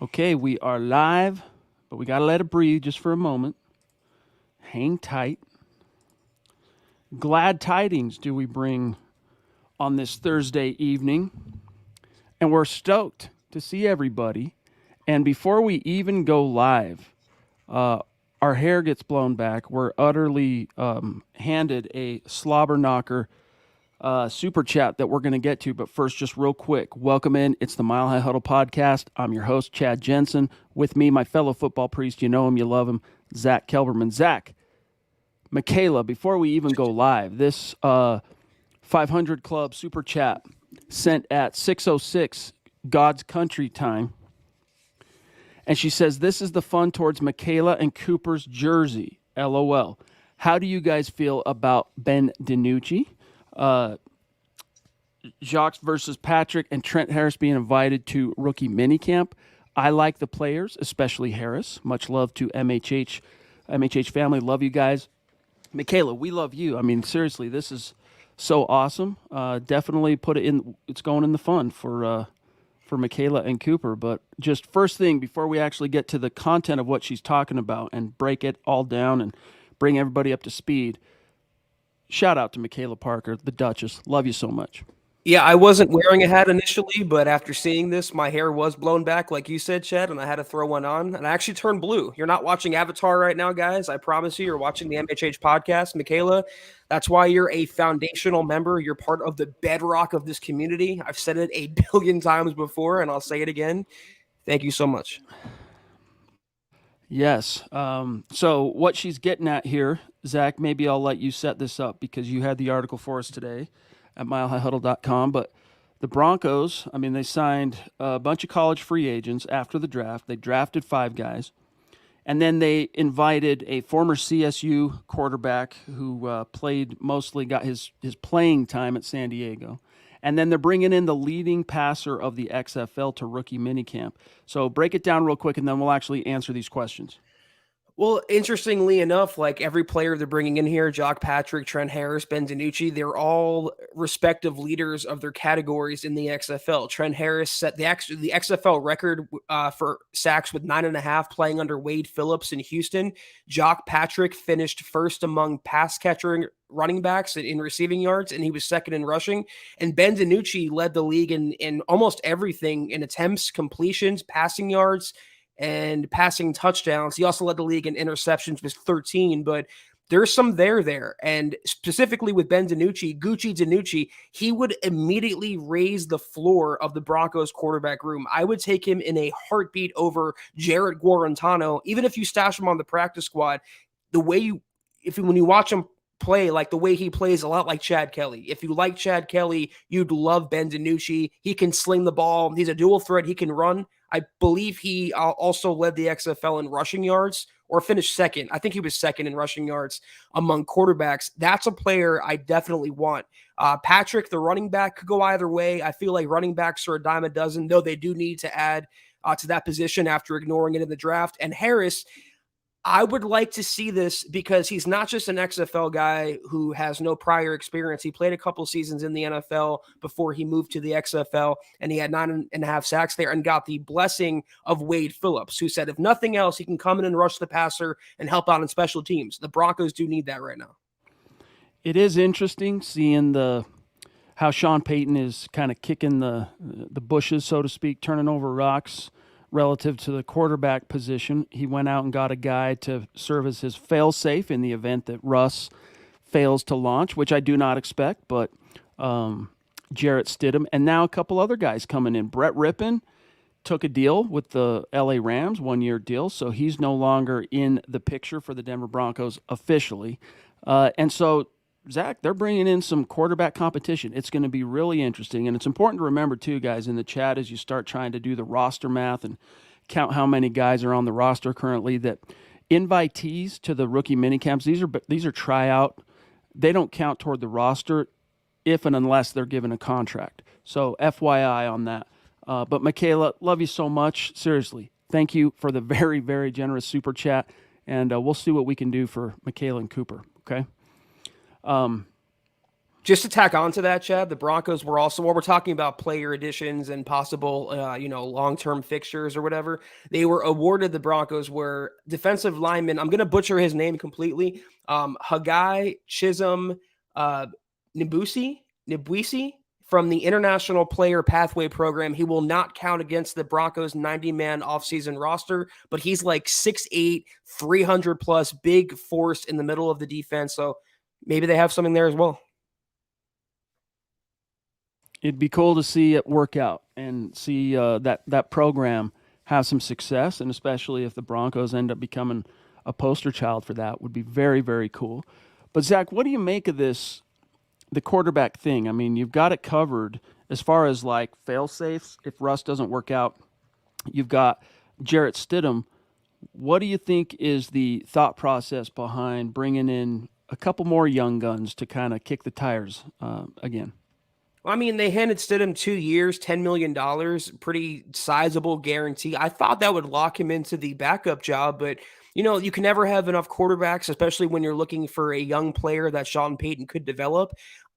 Okay, we are live, but we got to let it breathe just for a moment. Hang tight. Glad tidings do we bring on this Thursday evening, and we're stoked to see everybody. And before we even go live, uh, our hair gets blown back. We're utterly handed a slobber knocker super chat that we're going to get to. But first, just real quick, welcome in. It's the Mile High Huddle podcast. I'm your host, Chad Jensen. With me, my fellow football priest. You know him, you love him, Zack Kelberman. Zack, Michaela, before we even go live, this 500 Club super chat sent at 6:06 God's country time. And she says, this is the fun towards Michaela and Cooper's jersey. LOL. How do you guys feel about Ben DiNucci? Jacques versus Patrick and Trent Harris being invited to rookie minicamp. I like the players, especially Harris. Much love to MHH family. Love you guys. Michaela, we love you. I mean, seriously, this is so awesome. Definitely put it in. It's going in the fund for Michaela and Cooper. But just first thing, before we actually get to the content of what she's talking about and break it all down and bring everybody up to speed, shout out to Michaela Parker, the Duchess. Love you so much. Yeah, I wasn't wearing a hat initially, but after seeing this, my hair was blown back, like you said, Chad, and I had to throw one on, and I actually turned blue. You're not watching Avatar right now, guys. I promise you, you're watching the MHH podcast. Michaela, that's why you're a foundational member. You're part of the bedrock of this community. I've said it a billion times before, and I'll say it again. Thank you so much. Yes. So what she's getting at here, Zack, maybe I'll let you set this up because you had the article for us today at milehighhuddle.com. But the Broncos, I mean, they signed a bunch of college free agents after the draft. They drafted 5 guys. And then they invited a former CSU quarterback who played mostly, got his playing time at San Diego. And then they're bringing in the leading passer of the XFL to rookie minicamp. So break it down real quick, and then we'll actually answer these questions. Well, interestingly enough, like every player they're bringing in here, Jock Patrick, Trent Harris, Ben DiNucci, they're all respective leaders of their categories in the XFL. Trent Harris set the XFL record for sacks with 9.5, playing under Wade Phillips in Houston. Jock Patrick finished first among pass catcher running backs in receiving yards, and he was second in rushing. And Ben DiNucci led the league in almost everything, in attempts, completions, passing yards, and passing touchdowns. He also led the league in interceptions with 13, but there's some there. And specifically with Ben DiNucci, Gucci DiNucci, he would immediately raise the floor of the Broncos quarterback room. I would take him in a heartbeat over Jarrett Guarantano. Even if you stash him on the practice squad, when you watch him play, like the way he plays, a lot like Chad Kelly. If you like Chad Kelly, you'd love Ben DiNucci. He can sling the ball. He's a dual threat. He can run. I believe he also led the XFL in rushing yards, or finished second. I think he was second in rushing yards among quarterbacks. That's a player I definitely want. Patrick, the running back, could go either way. I feel like running backs are a dime a dozen, though they do need to add to that position after ignoring it in the draft. And Harris, I would like to see this because he's not just an XFL guy who has no prior experience. He played a couple seasons in the NFL before he moved to the XFL, and he had 9.5 sacks there and got the blessing of Wade Phillips, who said, if nothing else, he can come in and rush the passer and help out in special teams. The Broncos do need that right now. It is interesting seeing how Sean Payton is kind of kicking the bushes, so to speak, turning over rocks relative to the quarterback position. He went out and got a guy to serve as his fail-safe in the event that Russ fails to launch, which I do not expect, but Jarrett Stidham. And now a couple other guys coming in. Brett Rippon took a deal with the LA Rams, 1-year deal, so he's no longer in the picture for the Denver Broncos officially. And so, Zach, they're bringing in some quarterback competition. It's going to be really interesting. And it's important to remember, too, guys, in the chat as you start trying to do the roster math and count how many guys are on the roster currently, that invitees to the rookie minicamps, these are tryout. They don't count toward the roster if and unless they're given a contract. So FYI on that. But Michaela, love you so much. Seriously, thank you for the very, very generous super chat. And we'll see what we can do for Michaela and Cooper, okay? Just to tack on to that, Chad, the Broncos were also, while we're talking about player additions and possible, long-term fixtures or whatever, they were awarded, the Broncos were defensive lineman. I'm going to butcher his name completely. Hagai Chisholm uh, Nibwisi from the International Player Pathway Program. He will not count against the Broncos 90-man offseason roster, but he's like 6'8", 300 plus, big force in the middle of the defense. So maybe they have something there as well. It'd be cool to see it work out and see that program have some success, and especially if the Broncos end up becoming a poster child for that, would be very, very cool. But Zach, what do you make of this, the quarterback thing? I mean, you've got it covered as far as like fail safes. If Russ doesn't work out, you've got Jarrett Stidham. What do you think is the thought process behind bringing in a couple more young guns to kind of kick the tires again? I mean, they handed Stidham 2 years, $10 million, pretty sizable guarantee. I thought that would lock him into the backup job, but you can never have enough quarterbacks, especially when you're looking for a young player that Sean Payton could develop.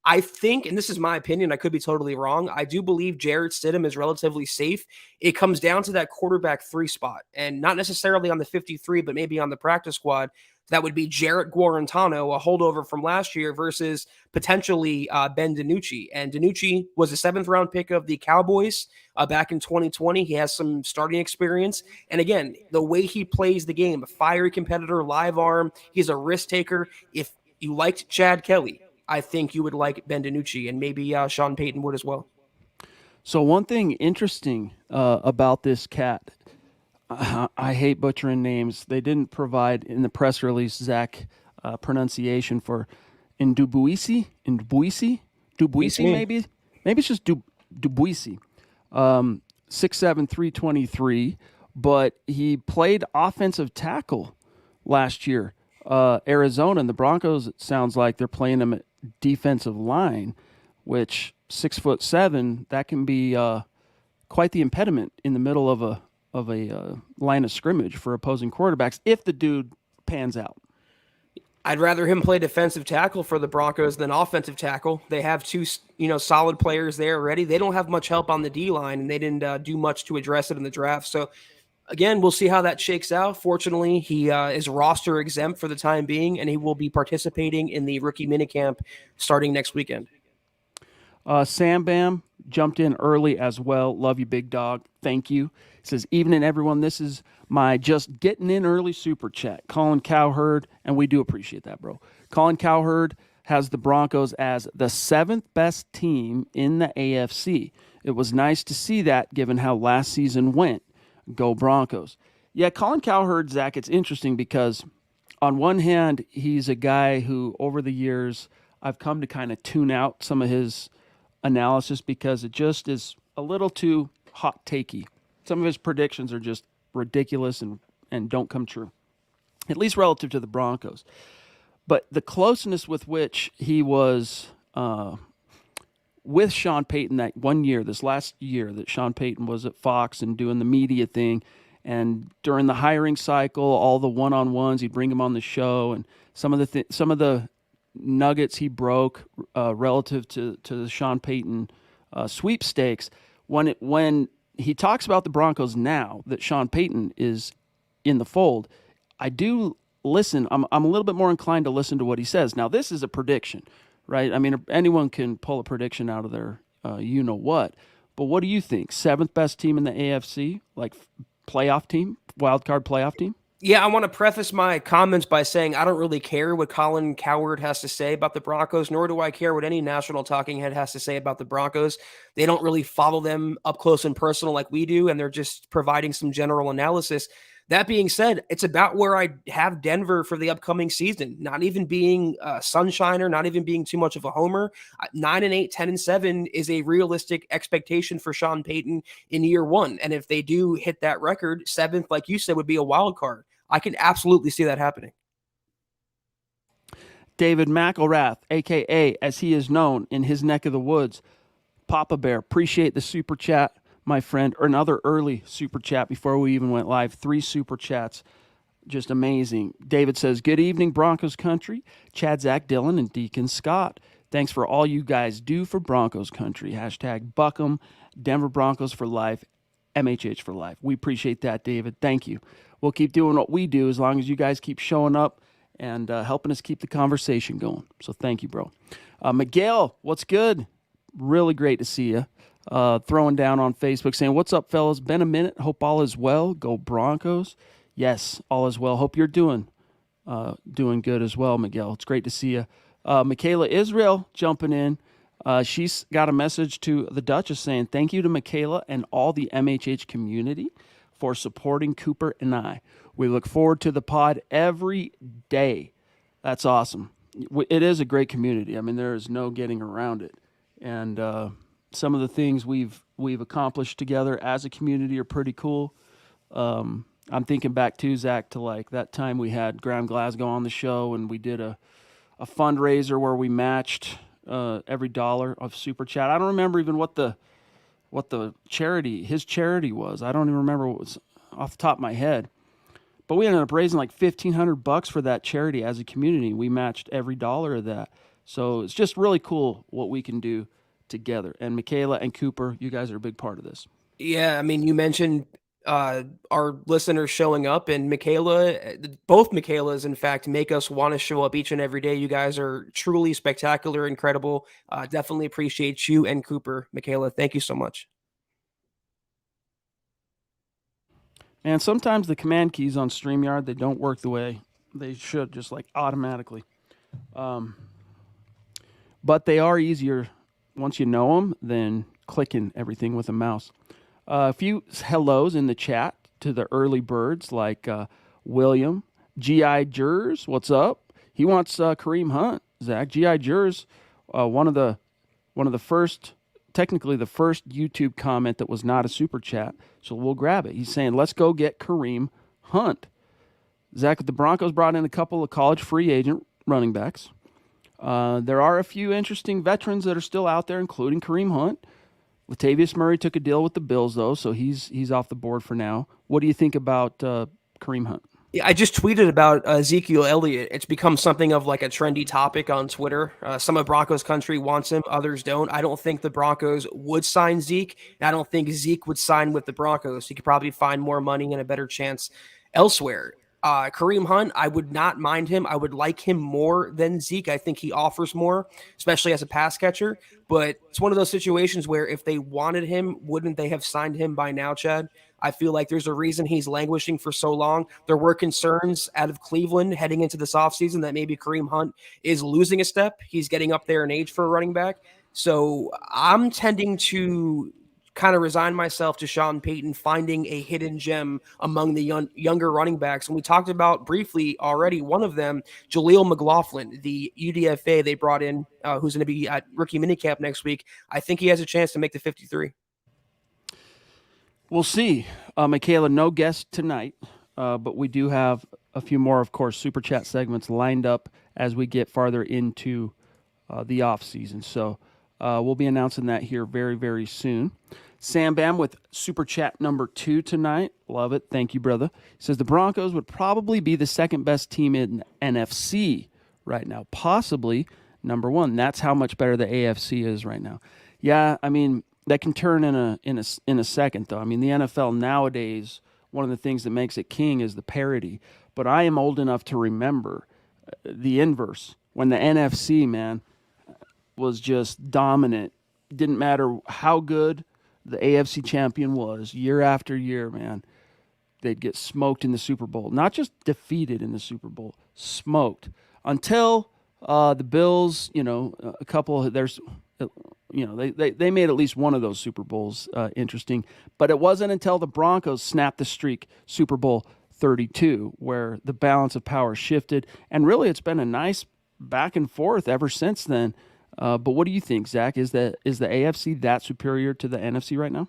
I think, and this is my opinion, I could be totally wrong, I do believe Jarrett Stidham is relatively safe. It comes down to that quarterback 3 spot, and not necessarily on the 53, but maybe on the practice squad. That would be Jarrett Guarantano, a holdover from last year, versus potentially Ben DiNucci. And DiNucci was a 7th-round pick of the Cowboys back in 2020. He has some starting experience. And again, the way he plays the game, a fiery competitor, live arm, he's a risk taker. If you liked Chad Kelly, I think you would like Ben DiNucci, and maybe Sean Payton would as well. So one thing interesting about this cat, I hate butchering names. They didn't provide in the press release, Zach, pronunciation for Ndubuisi, maybe it's just Dubuisi. 6'7", 323, but he played offensive tackle last year. Arizona, and the Broncos, it sounds like they're playing him at defensive line, which 6'7", that can be quite the impediment in the middle of a line of scrimmage for opposing quarterbacks if the dude pans out. I'd rather him play defensive tackle for the Broncos than offensive tackle. They have 2, solid players there already. They don't have much help on the D-line, and they didn't do much to address it in the draft. So, again, we'll see how that shakes out. Fortunately, he is roster exempt for the time being, and he will be participating in the rookie minicamp starting next weekend. Sam Bam jumped in early as well. Love you, big dog. Thank you. He says, evening, everyone. This is my just getting in early super chat. Colin Cowherd, and we do appreciate that, bro. Colin Cowherd has the Broncos as the 7th best team in the AFC. It was nice to see that given how last season went. Go Broncos. Yeah, Colin Cowherd, Zach, it's interesting because on one hand, he's a guy who over the years I've come to kind of tune out some of his analysis because it just is a little too hot takey. Some of his predictions are just ridiculous and don't come true, at least relative to the Broncos. But the closeness with which he was with Sean Payton that one year, this last year that Sean Payton was at Fox and doing the media thing, and during the hiring cycle, all the one-on-ones, he'd bring him on the show, and some of the nuggets he broke relative to the Sean Payton sweepstakes. When he talks about the Broncos now that Sean Payton is in the fold, I do listen. I'm a little bit more inclined to listen to what he says. Now, this is a prediction, right? I mean, anyone can pull a prediction out of their you-know-what. But what do you think? 7th best team in the AFC? Like playoff team? Wild card playoff team? Yeah, I want to preface my comments by saying I don't really care what Colin Cowherd has to say about the Broncos, nor do I care what any national talking head has to say about the Broncos. They don't really follow them up close and personal like we do, and they're just providing some general analysis. That being said, it's about where I have Denver for the upcoming season. Not even being a sunshiner, not even being too much of a homer. 9-8, 10-7 is a realistic expectation for Sean Payton in year one. And if they do hit that record, 7th, like you said, would be a wild card. I can absolutely see that happening. David McElrath, a.k.a., as he is known in his neck of the woods, Papa Bear, appreciate the super chat, my friend. Or another early super chat before we even went live. 3 super chats. Just amazing. David says, good evening, Broncos country. Chad, Zach, Dylan, and Deacon Scott. Thanks for all you guys do for Broncos country. Hashtag Buckham, Denver Broncos for life, MHH for life. We appreciate that, David. Thank you. We'll keep doing what we do as long as you guys keep showing up and helping us keep the conversation going. So thank you, bro. Miguel, what's good? Really great to see you. Throwing down on Facebook saying, what's up, fellas? Been a minute. Hope all is well. Go Broncos. Yes, all is well. Hope you're doing good as well, Miguel. It's great to see you. Michaela Israel jumping in. She's got a message to the Duchess saying, thank you to Michaela and all the MHH community for supporting Cooper and I. We look forward to the pod every day. That's awesome. It is a great community. I mean, there is no getting around it. And some of the things we've accomplished together as a community are pretty cool. I'm thinking back to Zach to like that time we had Graham Glasgow on the show and we did a fundraiser where we matched every dollar of Super Chat. I don't remember even what the his charity was. I don't even remember what was off the top of my head. But we ended up raising like $1,500 for that charity as a community. We matched every dollar of that. So it's just really cool what we can do together. And Michaela and Cooper, you guys are a big part of this. Yeah, I mean, you mentioned our listeners showing up, and both Michaelas, in fact, make us want to show up each and every day. You guys are truly spectacular, incredible. Definitely appreciate you and Cooper. Michaela, thank you so much. And sometimes the command keys on StreamYard, they don't work the way they should, just like automatically. But they are easier once you know them than clicking everything with a mouse. A few hellos in the chat to the early birds like William. G.I. Jers, what's up? He wants Kareem Hunt, Zach. G.I. Jers, one of the first, technically the first YouTube comment that was not a super chat, so we'll grab it. He's saying, let's go get Kareem Hunt. Zach, the Broncos brought in a couple of college free agent running backs. There are a few interesting veterans that are still out there, including Kareem Hunt. Latavius Murray took a deal with the Bills, though, so he's off the board for now. What do you think about Kareem Hunt? Yeah, I just tweeted about Ezekiel Elliott. It's become something of like a trendy topic on Twitter. Some of Broncos country wants him, others don't. I don't think the Broncos would sign Zeke, and I don't think Zeke would sign with the Broncos. He could probably find more money and a better chance elsewhere. Kareem Hunt, I would not mind him. I would like him more than Zeke. I think he offers more, especially as a pass catcher. But it's one of those situations where if they wanted him, wouldn't they have signed him by now, Chad? I feel like there's a reason he's languishing for so long. There were concerns out of Cleveland heading into this offseason that maybe Kareem Hunt is losing a step. He's getting up there in age for a running back. So I'm tending to kind of resign myself to Sean Payton finding a hidden gem among the younger running backs. And we talked about briefly already one of them, Jaleel McLaughlin, the UDFA they brought in, who's going to be at rookie minicamp next week. I think he has a chance to make the 53. We'll see. Michaela, no guest tonight, but we do have a few more, of course, Super Chat segments lined up as we get farther into the off season. So we'll be announcing that here very, very soon. Sam Bam with Super Chat number 2 tonight. Love it. Thank you, brother. He says the Broncos would probably be the second best team in NFC right now, possibly number 1. That's how much better the AFC is right now. Yeah, I mean, that can turn in a second, though. I mean, the NFL nowadays, one of the things that makes it king is the parity. But I am old enough to remember the inverse, when the NFC, man, was just dominant. Didn't matter how good the AFC champion was year after year, man. They'd get smoked in the Super Bowl. Not just defeated in the Super Bowl, smoked. Until the Bills, a couple, they made at least one of those Super Bowls interesting. But it wasn't until the Broncos snapped the streak, Super Bowl 32, where the balance of power shifted. And really, it's been a nice back and forth ever since then. But what do you think, Zach? Is the AFC that superior to the NFC right now?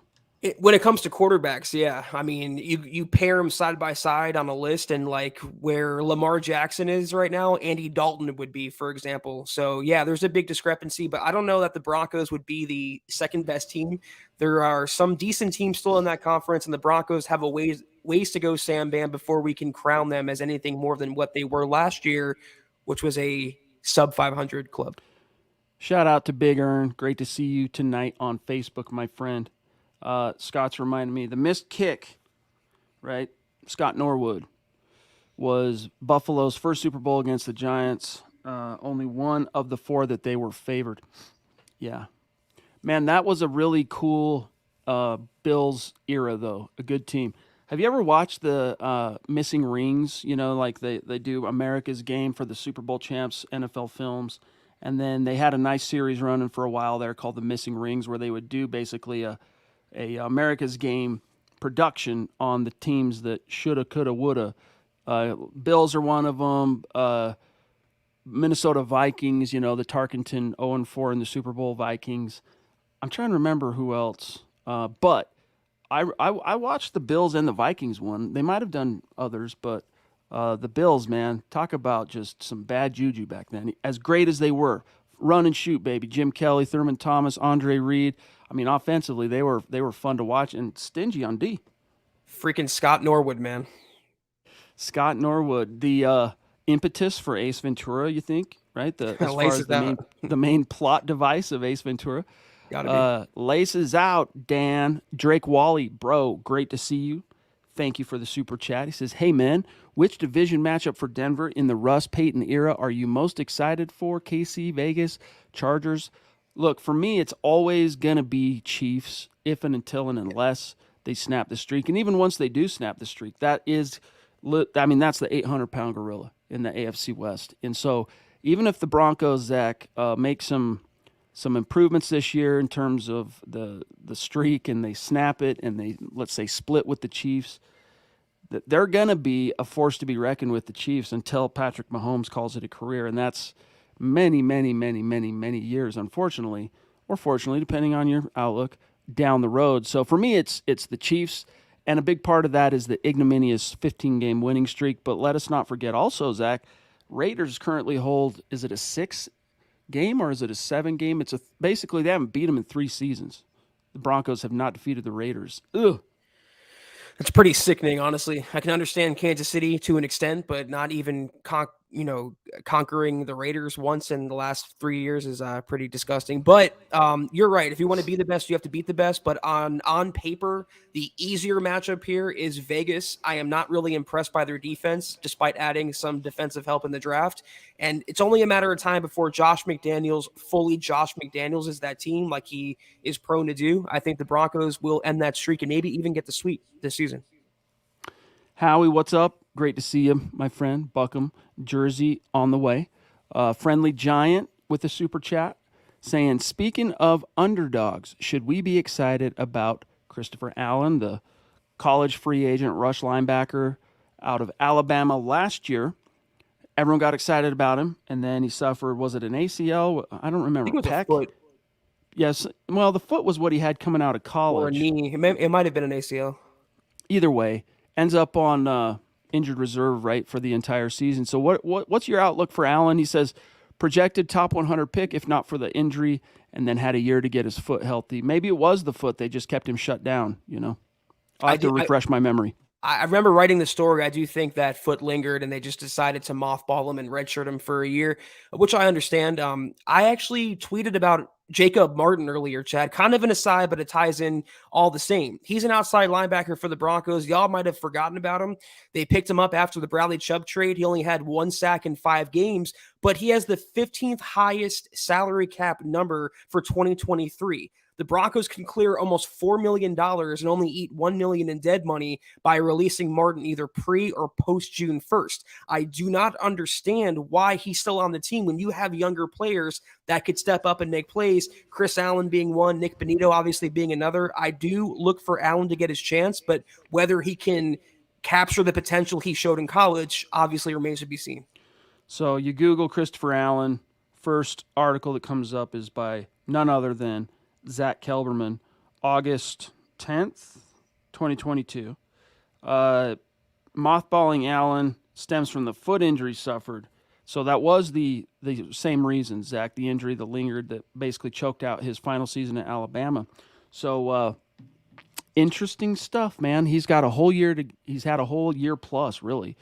When it comes to quarterbacks, yeah. I mean, you pair them side by side on a list, and like where Lamar Jackson is right now, Andy Dalton would be, for example. So, yeah, there's a big discrepancy, but I don't know that the Broncos would be the second best team. There are some decent teams still in that conference, and the Broncos have a ways to go, Sam Bam, before we can crown them as anything more than what they were last year, which was a sub 500 club. Shout out to Big Earn. Great to see you tonight on Facebook, my friend. Scott's reminded me the missed kick, right? Scott Norwood was Buffalo's first Super Bowl against the Giants. Only one of the four that they were favored. Yeah. Man, that was a really cool Bills era, though. A good team. Have you ever watched the Missing Rings? You know, like they do America's Game for the Super Bowl champs, NFL films. And then they had a nice series running for a while there called the Missing Rings, where they would do basically a America's Game production on the teams that shoulda, coulda, woulda. Bills are one of them. Minnesota Vikings, you know, the Tarkenton 0-4 in the Super Bowl Vikings. I'm trying to remember who else. But I watched the Bills and the Vikings one. They might have done others, but the Bills, man, talk about just some bad juju back then. As great as they were, run and shoot, baby. Jim Kelly, Thurman Thomas, Andre Reed. I mean, offensively, they were fun to watch and stingy on D. Freaking Scott Norwood, man. Scott Norwood, the impetus for Ace Ventura, you think, right? As far as the main plot device of Ace Ventura. Gotta be. Laces out, Dan. Drake Wally, bro, great to see you. Thank you for the super chat. He says, hey, man, which division matchup for Denver in the Russ Payton era are you most excited for? KC, Vegas, Chargers? Look, for me, it's always going to be Chiefs, if and until and unless they snap the streak. And even once they do snap the streak, that's the 800-pound gorilla in the AFC West. And so even if the Broncos, Zach, make some improvements this year in terms of the streak and they snap it and they, let's say, split with the Chiefs, they're going to be a force to be reckoned with, the Chiefs, until Patrick Mahomes calls it a career. And that's many, many, many, many, many years, unfortunately, or fortunately, depending on your outlook, down the road. So for me, it's the Chiefs. And a big part of that is the ignominious 15-game winning streak. But let us not forget also, Zach, Raiders currently hold, is it a 6-game or is it a 7-game? Basically, they haven't beat them in 3 seasons. The Broncos have not defeated the Raiders. Ugh. It's pretty sickening, honestly. I can understand Kansas City to an extent, but not even conquering the Raiders once in the last 3 years is pretty disgusting. But you're right. If you want to be the best, you have to beat the best. But on paper, the easier matchup here is Vegas. I am not really impressed by their defense, despite adding some defensive help in the draft. And it's only a matter of time before Josh McDaniels is that team, like he is prone to do. I think the Broncos will end that streak and maybe even get the sweep this season. Howie, what's up? Great to see you, my friend. Buckham, Jersey on the way. Friendly Giant with a super chat saying, speaking of underdogs, should we be excited about Christopher Allen, the college free agent rush linebacker out of Alabama last year? Everyone got excited about him, and then he suffered, was it an ACL? I don't remember. I think it was a foot. Yes. Well, the foot was what he had coming out of college. Or a knee. It might have been an ACL. Either way, ends up on injured reserve, right, for the entire season. So what's your outlook for Allen? He says projected top 100 pick, if not for the injury, and then had a year to get his foot healthy. Maybe it was the foot. They just kept him shut down, I'll have to refresh my memory. I remember writing the story. I do think that foot lingered and they just decided to mothball him and redshirt him for a year, which I understand. I actually tweeted about Jacob Martin earlier, Chad, kind of an aside, but it ties in all the same. He's an outside linebacker for the Broncos. Y'all might have forgotten about him. They picked him up after the Bradley Chubb trade. He only had 1 sack in 5 games, but he has the 15th highest salary cap number for 2023. The Broncos can clear almost $4 million and only eat $1 million in dead money by releasing Martin either pre or post June 1st. I do not understand why he's still on the team when you have younger players that could step up and make plays. Chris Allen being one, Nick Benito obviously being another. I do look for Allen to get his chance, but whether he can capture the potential he showed in college obviously remains to be seen. So you Google Christopher Allen, first article that comes up is by none other than Zack Kelberman, August 10th, 2022. Mothballing Allen stems from the foot injury suffered. So that was the same reason, Zach, the injury that lingered that basically choked out his final season at Alabama. So interesting stuff, man. He's had a whole year plus, really,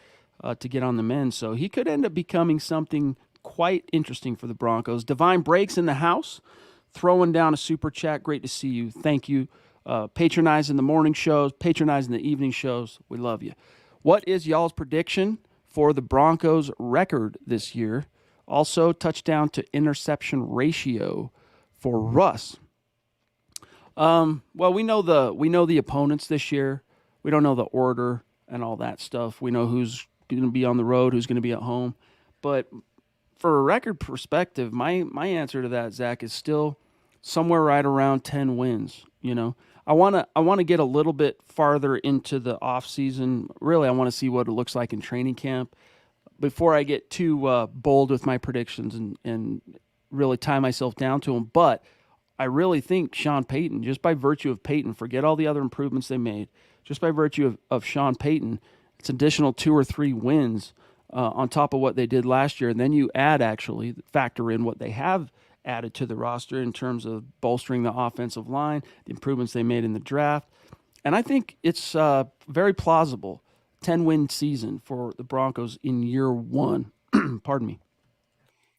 to get on the mend. So he could end up becoming something quite interesting for the Broncos. Divine Breaks in the house, throwing down a super chat. Great to see you. Thank you. Patronizing the morning shows, patronizing the evening shows. We love you. What is y'all's prediction for the Broncos record this year? Also, touchdown to interception ratio for Russ. Well, we know the opponents this year. We don't know the order and all that stuff. We know who's going to be on the road, who's going to be at home. But for a record perspective, my answer to that, Zach, is still somewhere right around 10 wins. I want to get a little bit farther into the off season. Really, I want to see what it looks like in training camp before I get too bold with my predictions and really tie myself down to them. But I really think Sean Payton, just by virtue of Payton, forget all the other improvements they made, just by virtue of Sean Payton, it's additional 2 or 3 wins on top of what they did last year. And then you factor in what they have added to the roster in terms of bolstering the offensive line, the improvements they made in the draft. And I think it's very plausible, 10-win season for the Broncos in year 1. Pardon me.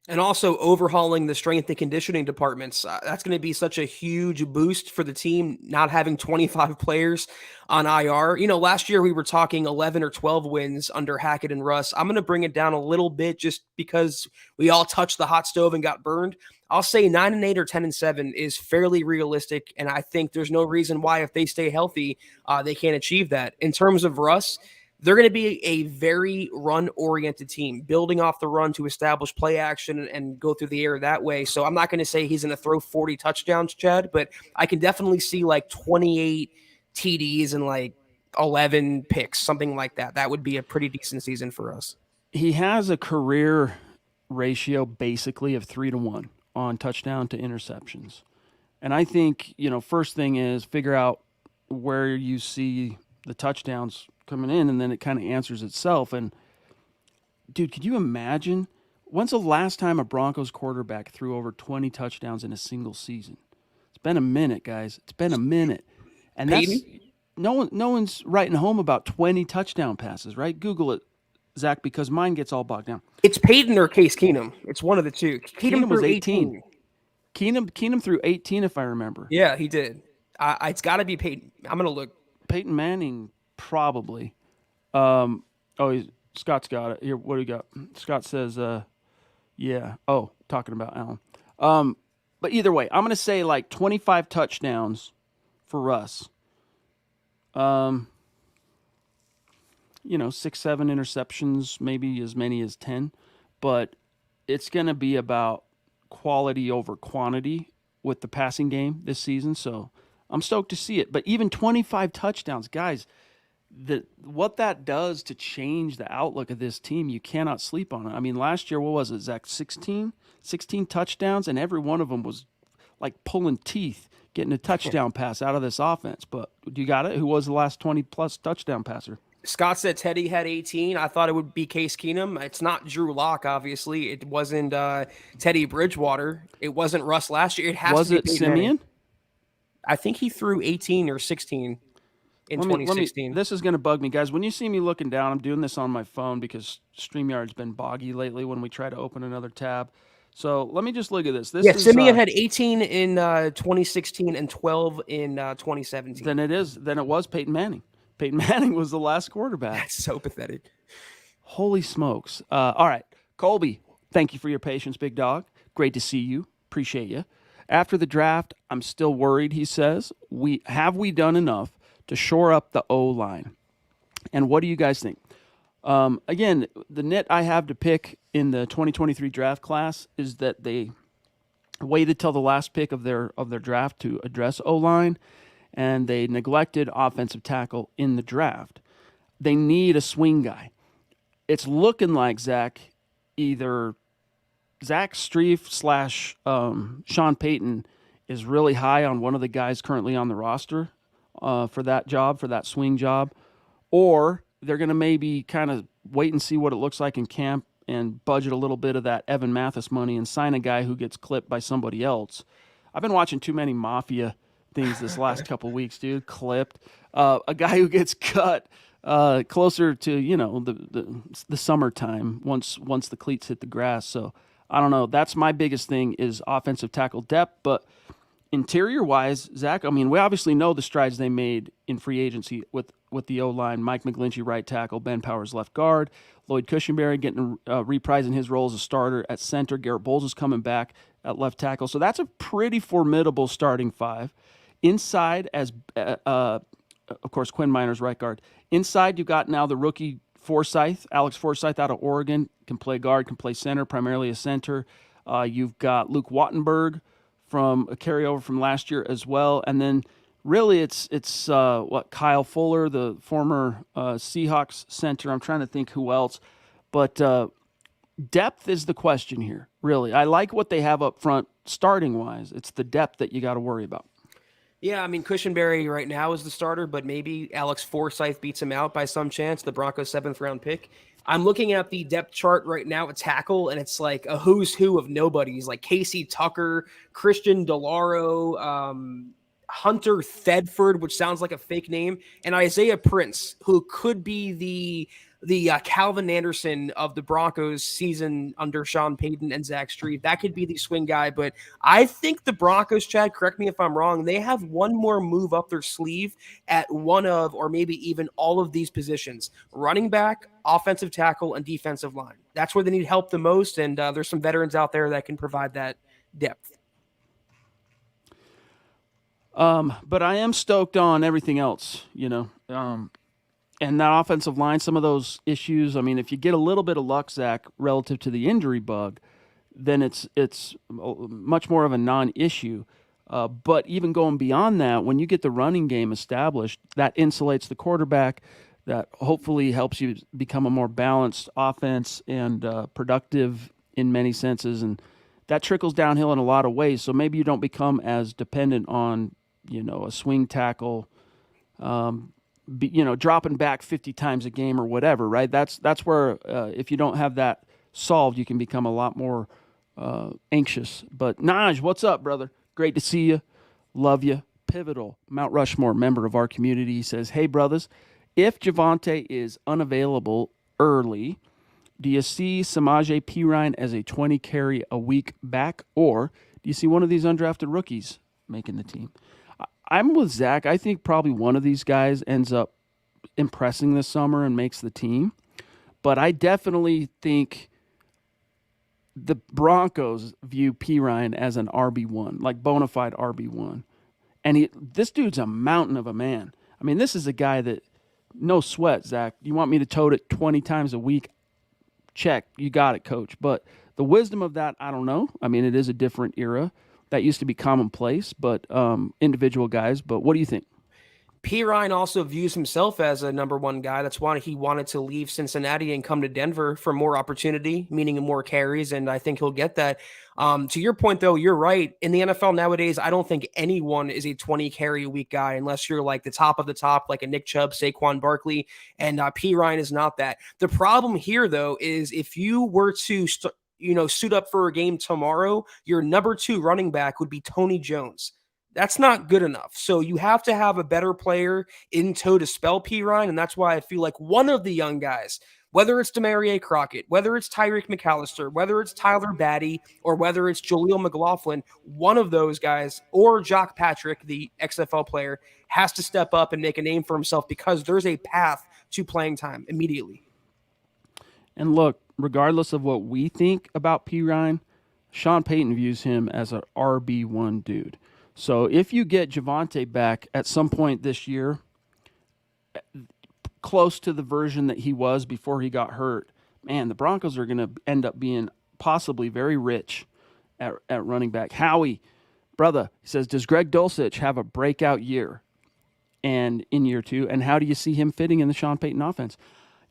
And also overhauling the strength and conditioning departments. That's going to be such a huge boost for the team, not having 25 players on IR. Last year we were talking 11 or 12 wins under Hackett and Russ. I'm going to bring it down a little bit just because we all touched the hot stove and got burned. I'll say 9-8 or 10-7 is fairly realistic, and I think there's no reason why, if they stay healthy, they can't achieve that. In terms of Russ, they're going to be a very run-oriented team, building off the run to establish play action and go through the air that way. So I'm not going to say he's going to throw 40 touchdowns, Chad, but I can definitely see like 28 TDs and like 11 picks, something like that. That would be a pretty decent season for us. He has a career ratio basically of 3-1 on touchdown to interceptions. And I think, first thing is figure out where you see the touchdowns coming in, and then it kind of answers itself. And dude, could you imagine when's the last time a Broncos quarterback threw over 20 touchdowns in a single season? It's been a minute, guys. It's been a minute. And that's no one's writing home about 20 touchdown passes, right? Google it, Zach, because mine gets all bogged down. It's Peyton or Case Keenum. It's one of the two. Keenum was 18. Keenum threw 18, if I remember. Yeah, he did. It's got to be Peyton. I'm going to look. Peyton Manning, probably. Scott's got it. Here, what do you got? Scott says, yeah. Oh, talking about Allen. But either way, I'm going to say like 25 touchdowns for Russ. 6-7 interceptions, maybe as many as 10. But it's going to be about quality over quantity with the passing game this season. So I'm stoked to see it. But even 25 touchdowns, guys, what that does to change the outlook of this team, you cannot sleep on it. I mean, last year, what was it, Zach? 16 touchdowns, and every one of them was like pulling teeth, getting a touchdown pass out of this offense. But you got it? Who was the last 20-plus touchdown passer? Scott said Teddy had 18. I thought it would be Case Keenum. It's not Drew Lock, obviously. It wasn't Teddy Bridgewater. It wasn't Russ last year. It has to be Peyton Simeon? Manning. I think he threw 18 or 16 in 2016. This is going to bug me, guys. When you see me looking down, I'm doing this on my phone because StreamYard's been boggy lately when we try to open another tab. So let me just look at this. Simeon had 18 in 2016 and 12 in 2017. Then it was Peyton Manning. Peyton Manning was the last quarterback. That's so pathetic. Holy smokes. All right. Colby, thank you for your patience, big dog. Great to see you. Appreciate you. After the draft, I'm still worried, he says. Have we done enough to shore up the O-line? And what do you guys think? Again, the nit I have to pick in the 2023 draft class is that they waited till the last pick of their draft to address O-line, and they neglected offensive tackle in the draft. They need a swing guy. It's looking like, Zach, either Zach Strief / Sean Payton is really high on one of the guys currently on the roster for that job, for that swing job, or they're going to maybe kind of wait and see what it looks like in camp and budget a little bit of that Evan Mathis money and sign a guy who gets clipped by somebody else. I've been watching too many Mafia things this last couple weeks, dude. Clipped. A guy who gets cut closer to, the summertime once the cleats hit the grass. So I don't know. That's my biggest thing is offensive tackle depth. But interior wise, Zach, I mean, we obviously know the strides they made in free agency with the O line. Mike McGlinchey, right tackle, Ben Powers, left guard, Lloyd Cushenberry getting reprising his role as a starter at center. Garrett Bowles is coming back at left tackle. So that's a pretty formidable starting five. Inside, as of course, Quinn Minor's right guard. Inside, you got now the rookie Alex Forsyth out of Oregon, can play guard, can play center, primarily a center. You've got Luke Wattenberg from a carryover from last year as well. And then really it's Kyle Fuller, the former Seahawks center. I'm trying to think who else. But depth is the question here, really. I like what they have up front starting-wise. It's the depth that you got to worry about. Yeah, I mean, Cushenberry right now is the starter, but maybe Alex Forsyth beats him out by some chance, the Broncos' 7th-round pick. I'm looking at the depth chart right now at tackle, and it's like a who's who of nobodies, like Casey Tucker, Christian DeLauro, Hunter Thedford, which sounds like a fake name, and Isaiah Prince, who could be the Calvin Anderson of the Broncos season under Sean Payton and Zach Strief. That could be the swing guy, but I think the Broncos, Chad, correct me if I'm wrong, they have one more move up their sleeve at one of, or maybe even all of these positions: running back, offensive tackle, and defensive line. That's where they need help the most, and there's some veterans out there that can provide that depth. But I am stoked on everything else, and that offensive line, some of those issues. I mean, if you get a little bit of luck, Zach, relative to the injury bug, then it's much more of a non-issue. But even going beyond that, when you get the running game established, that insulates the quarterback. That hopefully helps you become a more balanced offense and productive in many senses, and that trickles downhill in a lot of ways. So maybe you don't become as dependent on a swing tackle. Dropping back 50 times a game or whatever, right? That's where if you don't have that solved, you can become a lot more anxious. But Naj, what's up, brother? Great to see you. Love you. Pivotal, Mount Rushmore member of our community. He says, hey, brothers, if Javonte is unavailable early, do you see Samaje Perine as a 20 carry a week back, or do you see one of these undrafted rookies making the team? I'm with Zach. I think probably one of these guys ends up impressing this summer and makes the team. But I definitely think the Broncos view Perine as an RB1, like bona fide RB1. And this dude's a mountain of a man. I mean, this is a guy that, no sweat, Zach. You want me to tote it 20 times a week? Check. You got it, coach. But the wisdom of that, I don't know. I mean, it is a different era. That used to be commonplace, but individual guys. But what do you think? Perine also views himself as a number one guy. That's why he wanted to leave Cincinnati and come to Denver for more opportunity, meaning more carries, and I think he'll get that. To your point, though, you're right. In the NFL nowadays, I don't think anyone is a 20 carry a week guy unless you're like the top of the top, like a Nick Chubb, Saquon Barkley, and Perine is not that. The problem here, though, is if you were to suit up for a game tomorrow, your number 2 running back would be Tony Jones. That's not good enough. So you have to have a better player in tow to spell Perine, and that's why I feel like one of the young guys, whether it's Demarie Crockett, whether it's Tyreek McAllister, whether it's Tyler Batty, or whether it's Jaleel McLaughlin, one of those guys, or Jock Patrick, the XFL player, has to step up and make a name for himself because there's a path to playing time immediately. And look, regardless of what we think about Perine, Sean Payton views him as an RB1 dude. So if you get Javonte back at some point this year, close to the version that he was before he got hurt, man, the Broncos are going to end up being possibly very rich at running back. Howie, brother, he says, does Greg Dulcich have a breakout year and in year 2? And how do you see him fitting in the Sean Payton offense?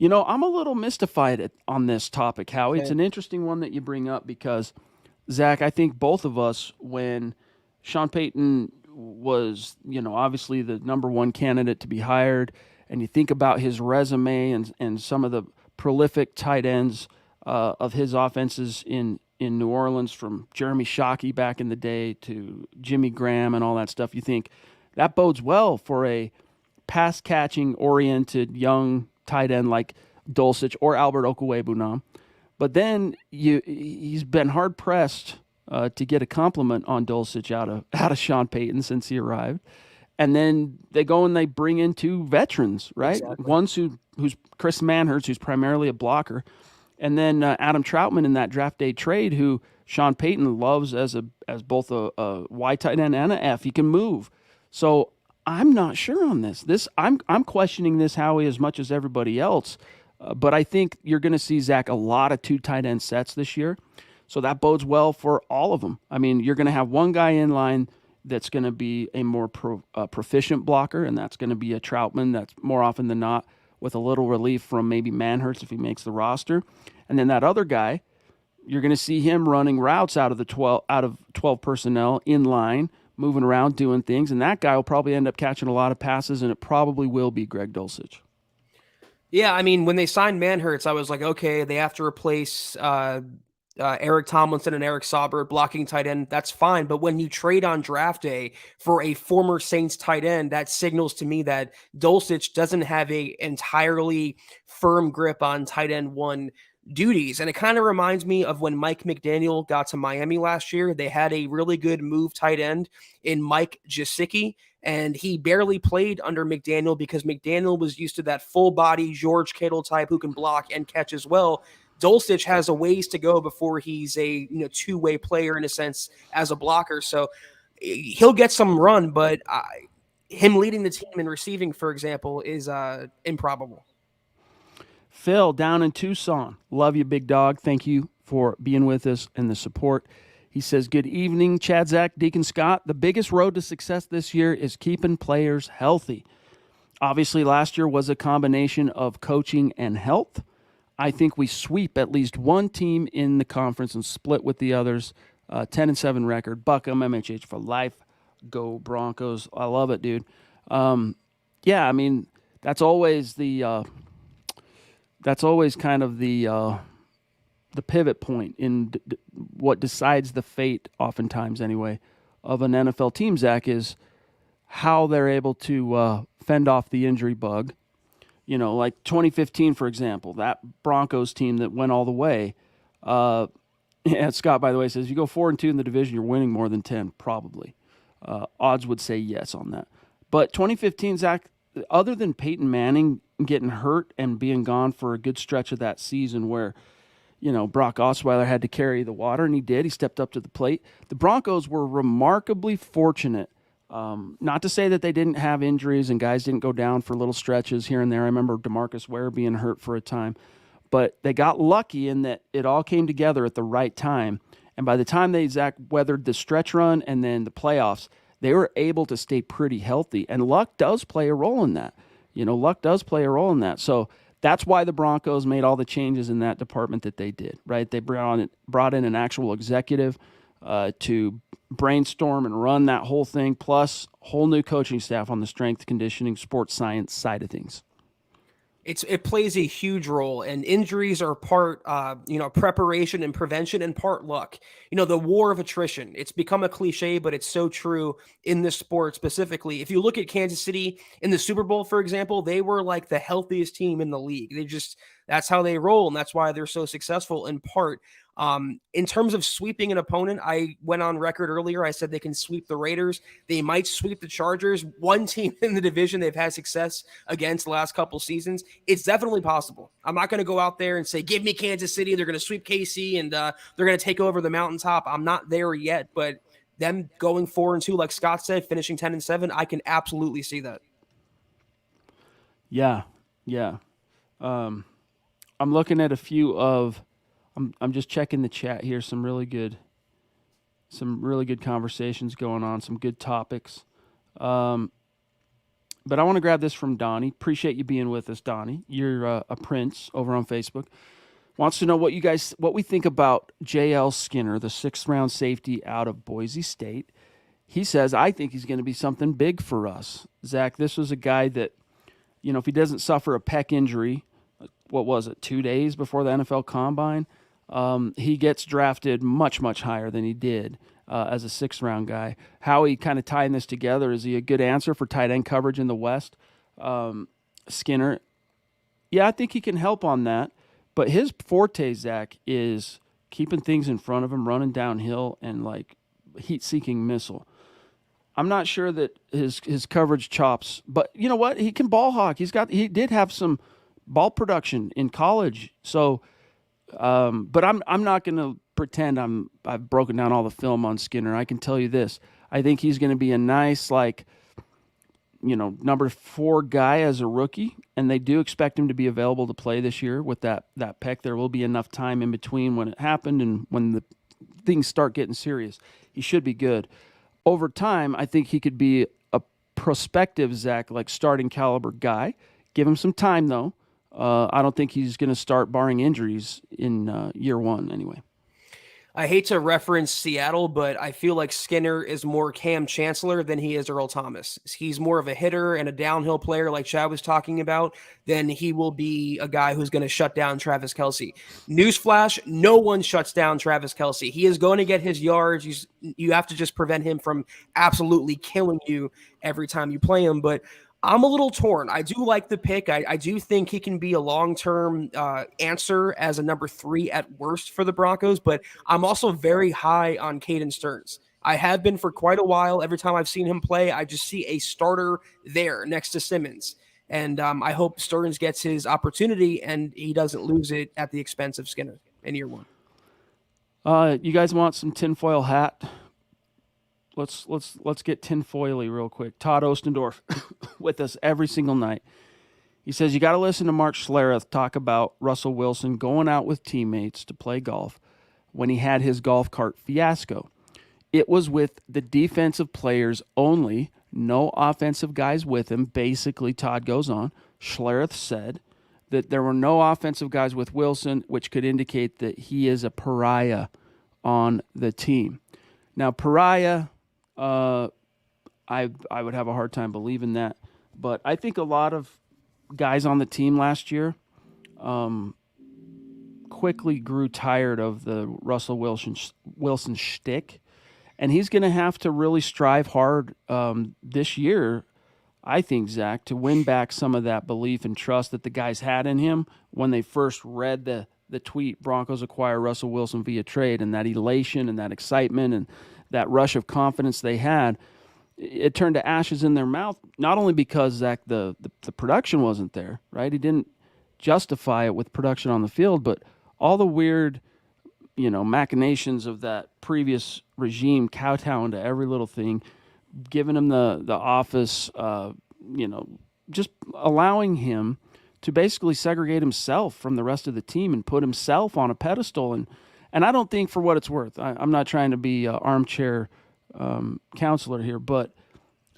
I'm a little mystified on this topic, Howie. Okay. It's an interesting one that you bring up because, Zach, I think both of us, when Sean Payton was, obviously the number 1 candidate to be hired, and you think about his resume and some of the prolific tight ends of his offenses in New Orleans, from Jeremy Shockey back in the day to Jimmy Graham and all that stuff, you think that bodes well for a pass-catching oriented young tight end like Dulcich or Albert Okwuegbunam. But then he's been hard pressed to get a compliment on Dulcich out of Sean Payton since he arrived. And then they go and they bring in two veterans, right? Exactly. One's who's Chris Manhertz, who's primarily a blocker, and then Adam Troutman in that draft day trade, who Sean Payton loves as both a Y tight end and an F. He can move. So I'm not sure on this. I'm questioning this, Howie, as much as everybody else. But I think you're going to see, Zach, a lot of two tight end sets this year. So that bodes well for all of them. I mean, you're going to have one guy in line that's going to be a more proficient blocker, and that's going to be a Troutman. That's more often than not with a little relief from maybe Manhertz if he makes the roster. And then that other guy, you're going to see him running routes out of 12 personnel in line, moving around, doing things. And that guy will probably end up catching a lot of passes, and it probably will be Greg Dulcich. Yeah, I mean, when they signed Manhertz, I was like, okay, they have to replace Eric Tomlinson and Eric Sauber blocking tight end. That's fine. But when you trade on draft day for a former Saints tight end, that signals to me that Dulcich doesn't have a entirely firm grip on tight end one duties. And it kind of reminds me of when Mike McDaniel got to Miami last year. They had a really good move tight end in Mike Gesicki, and he barely played under McDaniel because McDaniel was used to that full body George Kittle type who can block and catch as well. Dulcich has a ways to go before he's a two-way player in a sense as a blocker. So he'll get some run, but him leading the team in receiving, for example, is improbable. Phil, down in Tucson. Love you, big dog. Thank you for being with us and the support. He says, good evening, Chad, Zach, Deacon Scott. The biggest road to success this year is keeping players healthy. Obviously, last year was a combination of coaching and health. I think we sweep at least one team in the conference and split with the others. 10-7 record. Buckham, MHH for life. Go Broncos. I love it, dude. Yeah, I mean, that's always kind of the pivot point in what decides the fate, oftentimes anyway, of an NFL team, Zach, is how they're able to fend off the injury bug. Like 2015, for example, that Broncos team that went all the way. Scott, by the way, says, you go 4-2 in the division, you're winning more than 10, probably. Odds would say yes on that. But 2015, Zach, other than Peyton Manning getting hurt and being gone for a good stretch of that season where, Brock Osweiler had to carry the water, and he did. He stepped up to the plate. The Broncos were remarkably fortunate. Not to say that they didn't have injuries and guys didn't go down for little stretches here and there. I remember DeMarcus Ware being hurt for a time. But they got lucky in that it all came together at the right time. And by the time they, Zach, weathered the stretch run and then the playoffs, they were able to stay pretty healthy. And luck does play a role in that. Luck does play a role in that. So that's why the Broncos made all the changes in that department that they did, right? They brought in an actual executive to brainstorm and run that whole thing, plus whole new coaching staff on the strength, conditioning, sports science side of things. It plays a huge role, and injuries are part, preparation and prevention, and part luck. The war of attrition. It's become a cliche, but it's so true in this sport specifically. If you look at Kansas City in the Super Bowl, for example, they were like the healthiest team in the league. That's how they roll, and that's why they're so successful in part. In terms of sweeping an opponent, I went on record earlier. I said they can sweep the Raiders. They might sweep the Chargers. One team in the division they've had success against the last couple seasons. It's definitely possible. I'm not going to go out there and say, give me Kansas City. They're going to sweep KC and they're going to take over the mountaintop. I'm not there yet, but them going 4-2, like Scott said, finishing 10-7, I can absolutely see that. Yeah. I'm looking at a few of. I'm just checking the chat here. Some really good conversations going on. Some good topics. But I want to grab this from Donnie. Appreciate you being with us, Donnie. You're a prince over on Facebook. Wants to know what we think about J.L. Skinner, the 6th-round safety out of Boise State. He says, I think he's going to be something big for us. Zach, this was a guy that, if he doesn't suffer a pec injury, what was it, 2 days before the NFL Combine, he gets drafted much, much higher than he did as a 6th-round guy. How he kind of tying this together, is he a good answer for tight end coverage in the West? Skinner, yeah, I think he can help on that. But his forte, Zach, is keeping things in front of him, running downhill, and like heat-seeking missile. I'm not sure that his coverage chops, but you know what? He can ball hawk. He did have some ball production in college. So, but I'm not going to pretend I've broken down all the film on Skinner. I can tell you this: I think he's going to be a nice number 4 guy as a rookie, and they do expect him to be available to play this year with that pec. There will be enough time in between when it happened and when the things start getting serious. He should be good. Over time, I think he could be a prospective, Zach, like starting caliber guy. Give him some time, though. I don't think he's going to start barring injuries in year 1 anyway. I hate to reference Seattle, but I feel like Skinner is more Cam Chancellor than he is Earl Thomas. He's more of a hitter and a downhill player like Chad was talking about than he will be a guy who's going to shut down Travis Kelce. Newsflash, no one shuts down Travis Kelce. He is going to get his yards. You have to just prevent him from absolutely killing you every time you play him, but I'm a little torn. I do like the pick. I do think he can be a long-term answer as a number 3 at worst for the Broncos, but I'm also very high on Caden Stearns. I have been for quite a while. Every time I've seen him play, I just see a starter there next to Simmons. And I hope Stearns gets his opportunity and he doesn't lose it at the expense of Skinner in year 1. You guys want some tinfoil hat? Let's get tinfoily real quick. Todd Ostendorf with us every single night. He says you got to listen to Mark Schlereth talk about Russell Wilson going out with teammates to play golf when he had his golf cart fiasco. It was with the defensive players only, no offensive guys with him. Basically, Todd goes on. Schlereth said that there were no offensive guys with Wilson, which could indicate that he is a pariah on the team. Now, pariah, I would have a hard time believing that, but I think a lot of guys on the team last year quickly grew tired of the Russell Wilson shtick, and he's going to have to really strive hard this year, I think, Zach, to win back some of that belief and trust that the guys had in him when they first read the tweet, Broncos acquire Russell Wilson via trade, and that elation and that excitement and that rush of confidence they had. It turned to ashes in their mouth, not only because, Zach, the production wasn't there, right? He didn't justify it with production on the field, but all the weird, machinations of that previous regime kowtowing to every little thing, giving him the office, just allowing him to basically segregate himself from the rest of the team and put himself on a pedestal. And I don't think, for what it's worth, I'm not trying to be an armchair counselor here, but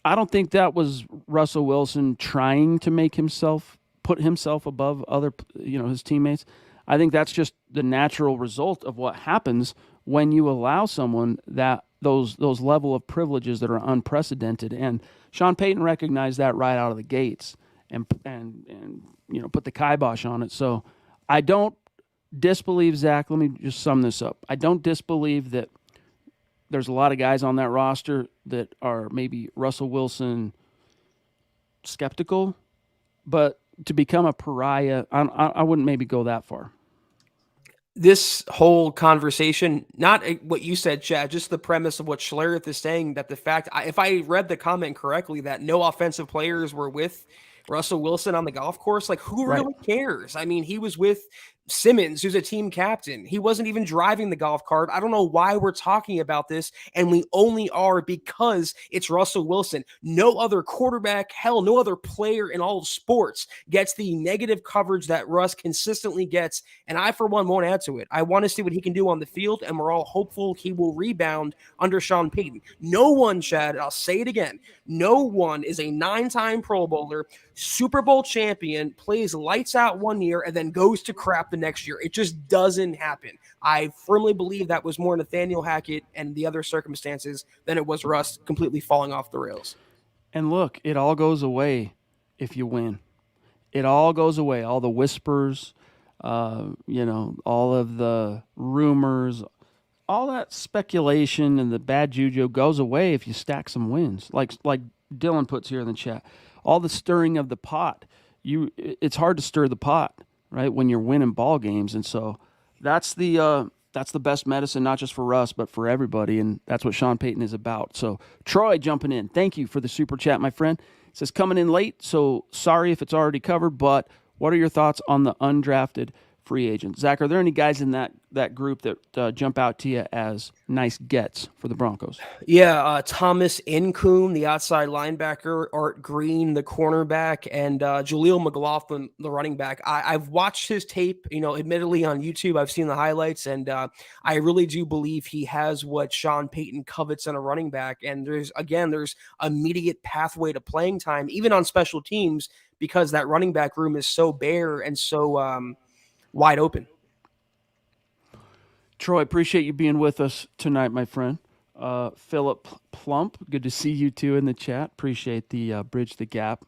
I don't think that was Russell Wilson trying to put himself above other, his teammates. I think that's just the natural result of what happens when you allow someone that those level of privileges that are unprecedented. And Sean Payton recognized that right out of the gates and put the kibosh on it. So I don't disbelieve, Zach, let me just sum this up. I don't disbelieve that there's a lot of guys on that roster that are maybe Russell Wilson skeptical, but to become a pariah, I wouldn't maybe go that far. This whole conversation, not what you said, Chad, just the premise of what Schlereth is saying, that the fact, if I read the comment correctly, that no offensive players were with Russell Wilson on the golf course, like who really cares? I mean, he was with Simmons, who's a team captain. He wasn't even driving the golf cart. I don't know why we're talking about this, and we only are because it's Russell Wilson. No other quarterback, hell, no other player in all of sports gets the negative coverage that Russ consistently gets, and I, for one, won't add to it. I want to see what he can do on the field, and we're all hopeful he will rebound under Sean Payton. No one, Chad, I'll say it again, no one is a 9-time Pro Bowler, Super Bowl champion, plays lights out one year, and then goes to crap the next year. It just doesn't happen. I firmly believe that was more Nathaniel Hackett and the other circumstances than it was Russ completely falling off the rails. And look, it all goes away if you win. It all goes away. All the whispers, all of the rumors, all that speculation and the bad juju goes away if you stack some wins. Like Dylan puts here in the chat, all the stirring of the pot. It's hard to stir the pot right? When you're winning ball games. And so that's the best medicine, not just for Russ, but for everybody. And that's what Sean Payton is about. So Troy jumping in. Thank you for the super chat, my friend. It says coming in late. So sorry if it's already covered, but what are your thoughts on the undrafted free agents? Zach, are there any guys in that group that jump out to you as nice gets for the Broncos? Yeah, Thomas Incoon, the outside linebacker, Art Green, the cornerback, and Jaleel McLaughlin, the running back. I've watched his tape, admittedly on YouTube. I've seen the highlights, and I really do believe he has what Sean Payton covets in a running back. And there's immediate pathway to playing time, even on special teams, because that running back room is so bare and so wide open. Troy, appreciate you being with us tonight, my friend. Philip Plump, good to see you too in the chat. Appreciate the Bridge the Gap.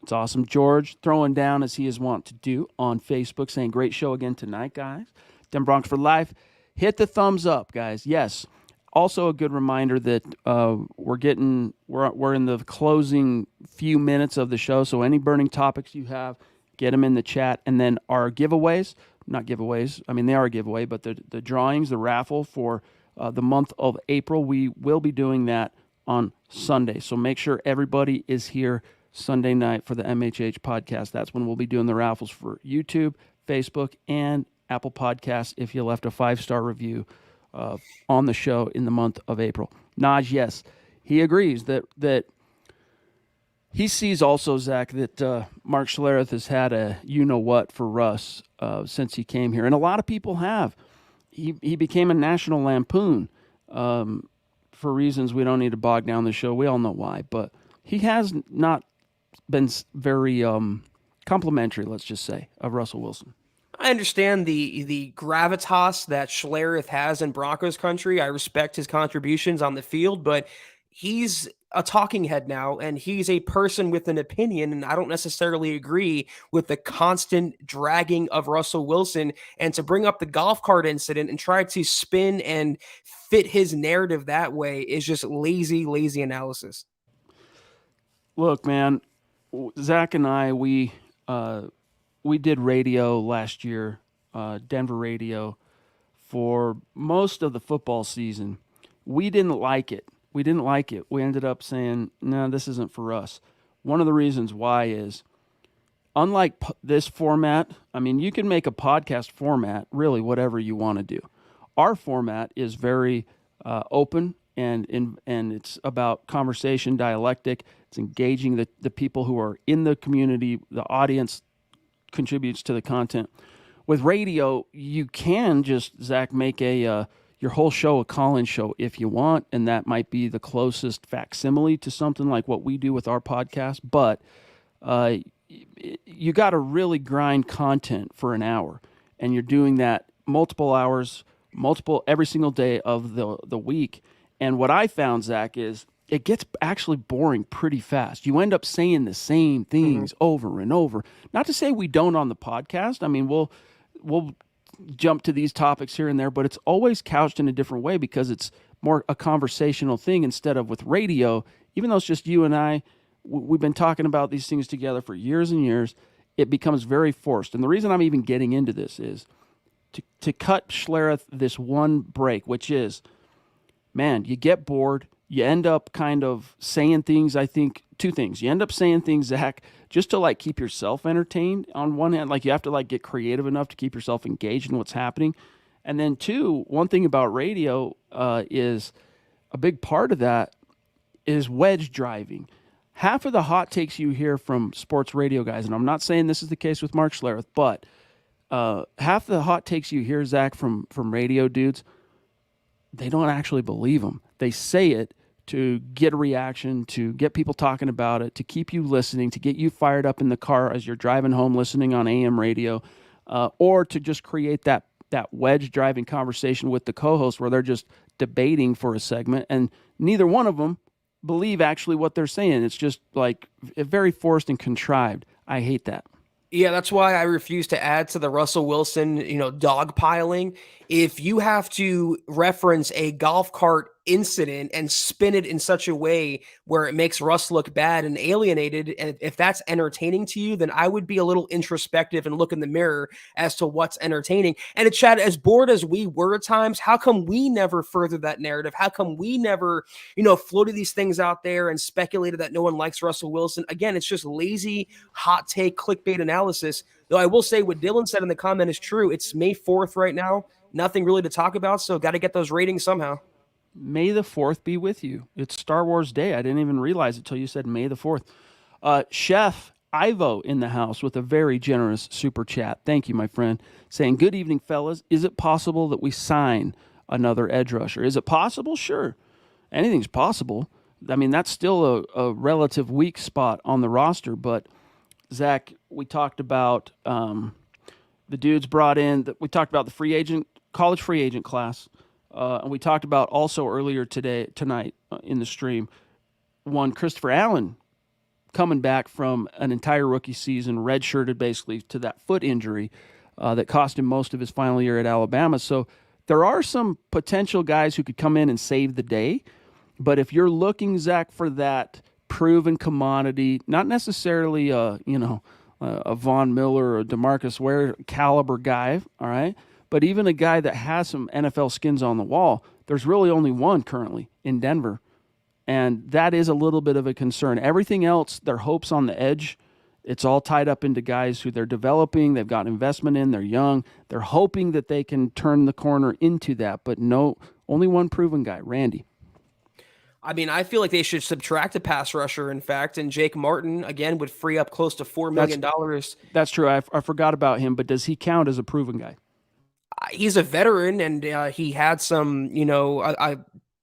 It's awesome. George throwing down as he is wont to do on Facebook, saying great show again tonight, guys. Dem Bronx for life. Hit the thumbs up, guys. Yes. Also a good reminder that we're in the closing few minutes of the show. So any burning topics you have, get them in the chat. And then our giveaways, not giveaways, I mean they are a giveaway, but the drawings, the raffle for the month of April, we will be doing that on Sunday. So make sure everybody is here Sunday night for the MHH podcast. That's when we'll be doing the raffles for YouTube, Facebook, and Apple Podcasts if you left a 5-star review on the show in the month of April. Naj, yes, he agrees that he sees also, Zach, that Mark Schlereth has had a you-know-what for Russ since he came here. And a lot of people have. He became a National Lampoon for reasons we don't need to bog down the show. We all know why. But he has not been very complimentary, let's just say, of Russell Wilson. I understand the gravitas that Schlereth has in Broncos country. I respect his contributions on the field, but he's a talking head now, and he's a person with an opinion, and I don't necessarily agree with the constant dragging of Russell Wilson. And to bring up the golf cart incident and try to spin and fit his narrative that way is just lazy analysis. Look, man, Zach and I, we did radio last year, Denver radio, for most of the football season. We didn't like it. We ended up saying, no, this isn't for us. One of the reasons why is, unlike this format, I mean, you can make a podcast format really whatever you want to do. Our format is very open, and it's about conversation, dialectic. It's engaging the people who are in the community. The audience contributes to the content. With radio, you can just, Zach, make your whole show a call-in show if you want, and that might be the closest facsimile to something like what we do with our podcast. But you got to really grind content for an hour, and you're doing that multiple hours, every single day of the week. And what I found, Zach, is it gets actually boring pretty fast. You end up saying the same things over and over. Not to say we don't on the podcast. I mean, we'll jump to these topics here and there, but it's always couched in a different way because it's more a conversational thing instead of with radio. Even though it's just you and I, we've been talking about these things together for years and years. It becomes very forced. And the reason I'm even getting into this is to cut Schlereth this one break, which is, man, you get bored. You end up kind of saying things, I think, two things. You end up saying things, Zach, just to like keep yourself entertained on one hand. Like you have to like get creative enough to keep yourself engaged in what's happening. And then two, one thing about radio is a big part of that is wedge driving. Half of the hot takes you hear from sports radio guys, and I'm not saying this is the case with Mark Schlereth, but half the hot takes you hear, Zach, from radio dudes, they don't actually believe them. They say it to get a reaction, to get people talking about it, to keep you listening, to get you fired up in the car as you're driving home listening on AM radio, or to just create that wedge driving conversation with the co-host where they're just debating for a segment, and neither one of them believe actually what they're saying. It's just like very forced and contrived. I hate that. Yeah, that's why I refuse to add to the Russell Wilson, dogpiling. If you have to reference a golf cart incident and spin it in such a way where it makes Russ look bad and alienated. And if that's entertaining to you, then I would be a little introspective and look in the mirror as to what's entertaining. And Chad, as bored as we were at times, how come we never furthered that narrative? How come we never, floated these things out there and speculated that no one likes Russell Wilson? Again, it's just lazy, hot take, clickbait analysis. Though I will say what Dylan said in the comment is true. It's May 4th right now. Nothing really to talk about, so got to get those ratings somehow. May the 4th be with you. It's Star Wars Day. I didn't even realize it till you said May the 4th. Chef Ivo in the house with a very generous super chat. Thank you, my friend. Saying, good evening, fellas. Is it possible that we sign another edge rusher? Is it possible? Sure. Anything's possible. I mean, that's still a relative weak spot on the roster. But, Zach, we talked about the dudes brought in. We talked about the college free agent class. And we talked about also earlier tonight in the stream, Christopher Allen coming back from an entire rookie season, redshirted basically to that foot injury that cost him most of his final year at Alabama. So there are some potential guys who could come in and save the day. But if you're looking, Zach, for that proven commodity, not necessarily a Von Miller or a DeMarcus Ware caliber guy, all right, but even a guy that has some NFL skins on the wall, there's really only one currently in Denver. And that is a little bit of a concern. Everything else, their hopes on the edge, it's all tied up into guys who they're developing, they've got investment in, they're young. They're hoping that they can turn the corner into that. But no, only one proven guy, Randy. I mean, I feel like they should subtract a pass rusher, in fact, and Jake Martin, again, would free up close to $4 million. That's true. I forgot about him, but does he count as a proven guy? He's a veteran, and he had some,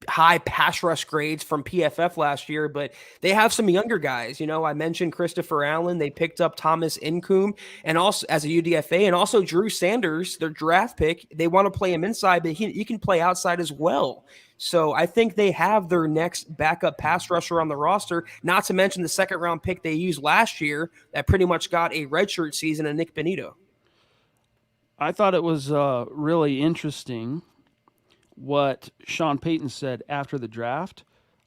high pass rush grades from PFF last year, but they have some younger guys. I mentioned Christopher Allen. They picked up Thomas Incoom and also as a UDFA, and also Drew Sanders, their draft pick. They want to play him inside, but he can play outside as well. So I think they have their next backup pass rusher on the roster, not to mention the second-round pick they used last year that pretty much got a redshirt season in Nick Benito. I thought it was really interesting what Sean Payton said after the draft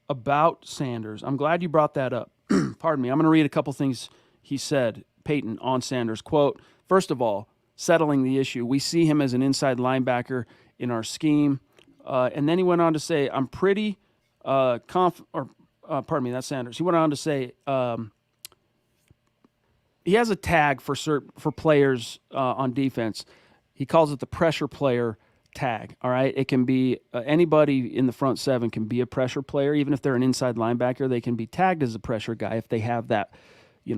about Sanders. I'm glad you brought that up. Pardon me. I'm going to read a couple things he said, Payton, on Sanders. Quote, first of all, settling the issue. We see him as an inside linebacker in our scheme. And then he went on to say, I'm pretty pardon me, that's Sanders. He went on to say he has a tag for players on defense. He calls it the pressure player tag, all right? It can be anybody in the front seven can be a pressure player. Even if they're an inside linebacker, they can be tagged as a pressure guy if they have that,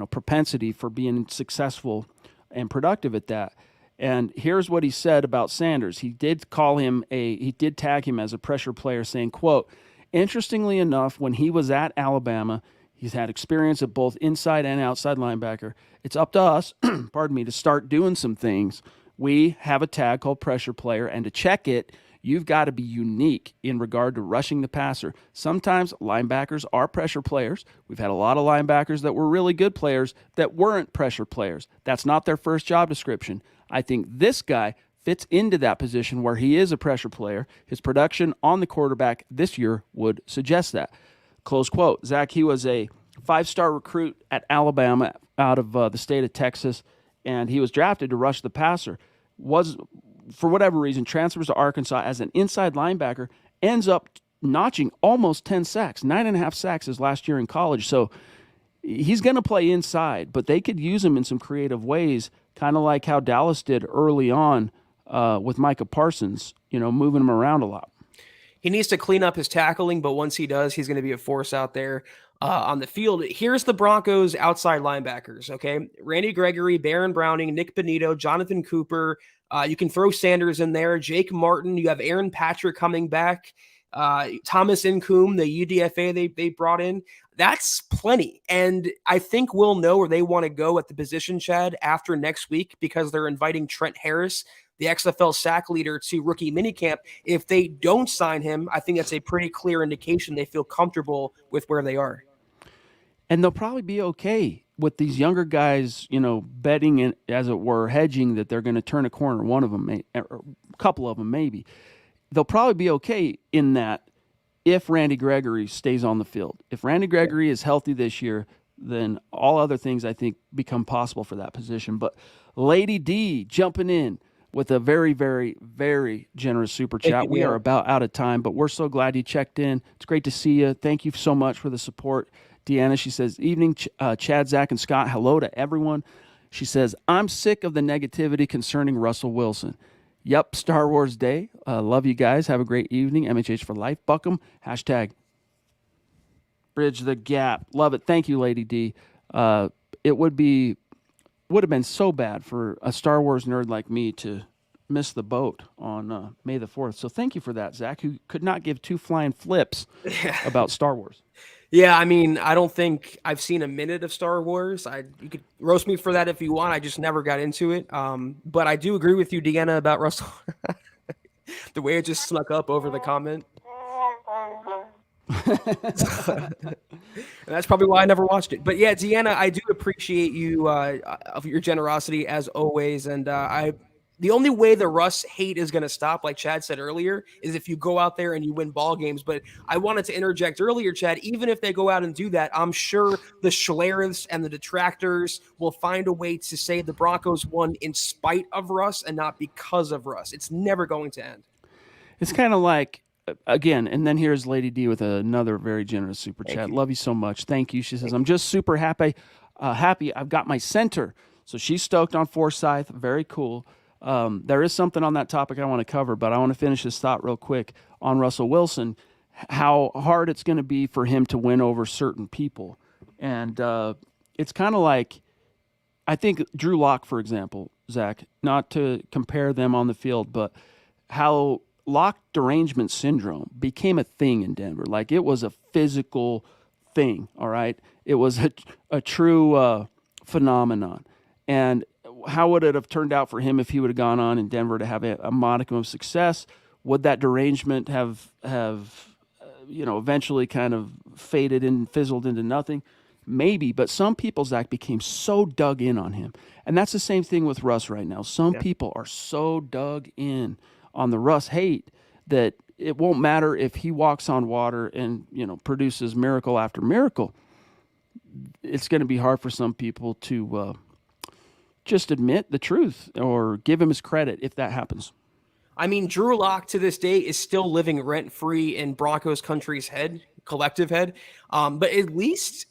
propensity for being successful and productive at that. And here's what he said about Sanders. He did tag him as a pressure player, saying, quote, interestingly enough, when he was at Alabama, he's had experience at both inside and outside linebacker. It's up to us, pardon me, to start doing some things. We have a tag called pressure player, and to check it, you've got to be unique in regard to rushing the passer. Sometimes linebackers are pressure players. We've had a lot of linebackers that were really good players that weren't pressure players. That's not their first job description. I think this guy fits into that position where he is a pressure player. His production on the quarterback this year would suggest that. Close quote. Zach, he was a 5-star recruit at Alabama out of the state of Texas, and he was drafted to rush the passer. Was, for whatever reason, transfers to Arkansas as an inside linebacker, ends up notching almost 10 sacks, 9.5 sacks his last year in college. So he's going to play inside, but they could use him in some creative ways, kind of like how Dallas did early on with Micah Parsons, moving him around a lot. He needs to clean up his tackling, but once he does, he's going to be a force out there on the field. Here's the Broncos outside linebackers, okay? Randy Gregory, Baron Browning, Nick Benito, Jonathan Cooper. You can throw Sanders in there. Jake Martin. You have Aaron Patrick coming back. Thomas Incoom, the UDFA they brought in. That's plenty. And I think we'll know where they want to go at the position, Chad, after next week, because they're inviting Trent Harris, the XFL sack leader, to rookie minicamp. If they don't sign him, I think that's a pretty clear indication they feel comfortable with where they are. And they'll probably be okay with these younger guys, betting, in, as it were, hedging that they're going to turn a corner. One of them, a couple of them maybe. They'll probably be okay in that if Randy Gregory stays on the field. If Randy Gregory is healthy this year, then all other things I think become possible for that position. But Lady D jumping in with a very, very, very generous super chat. We are about out of time, but we're so glad you checked in. It's great to see you. Thank you so much for the support. Deanna, she says, evening, Chad, Zach, and Scott. Hello to everyone. She says, I'm sick of the negativity concerning Russell Wilson. Yep, Star Wars Day. Love you guys. Have a great evening. MHH for life. Buckham. Hashtag bridge the gap. Love it. Thank you, Lady D. It would have been so bad for a Star Wars nerd like me to miss the boat on May the 4th. So thank you for that, Zach, who could not give two flying flips about Star Wars. Yeah, I mean, I don't think I've seen a minute of Star Wars. You could roast me for that if you want. I just never got into it. But I do agree with you, Deanna, about Russell. The way it just snuck up over the comment. That's probably why I never watched it. But yeah, Deanna, I do appreciate you of your generosity as always. And the only way the Russ hate is going to stop, like Chad said earlier, is if you go out there and you win ball games. But I wanted to interject earlier, Chad, even if they go out and do that, I'm sure the Schlereths and the detractors will find a way to say the Broncos won in spite of Russ and not because of Russ. It's never going to end. It's kind of like, again, and then here's Lady D with another very generous super chat. Love you so much. Thank you. She says, I'm just super happy. I've got my center. So she's stoked on Forsyth. Very cool. There is something on that topic I want to cover, but I want to finish this thought real quick on Russell Wilson, how hard it's going to be for him to win over certain people. And it's kind of like, I think Drew Lock, for example, Zach, not to compare them on the field, but how Lock derangement syndrome became a thing in Denver. Like, it was a physical thing, all right? It was a true phenomenon. And how would it have turned out for him if he would have gone on in Denver to have a modicum of success? Would that derangement have eventually kind of faded and fizzled into nothing? Maybe, but some people, Zach, became so dug in on him. And that's the same thing with Russ right now. Some people are so dug in on the Russ hate that it won't matter if he walks on water and, produces miracle after miracle. It's going to be hard for some people to just admit the truth or give him his credit if that happens. I mean, Drew Lock to this day is still living rent-free in Broncos country's collective head. But at least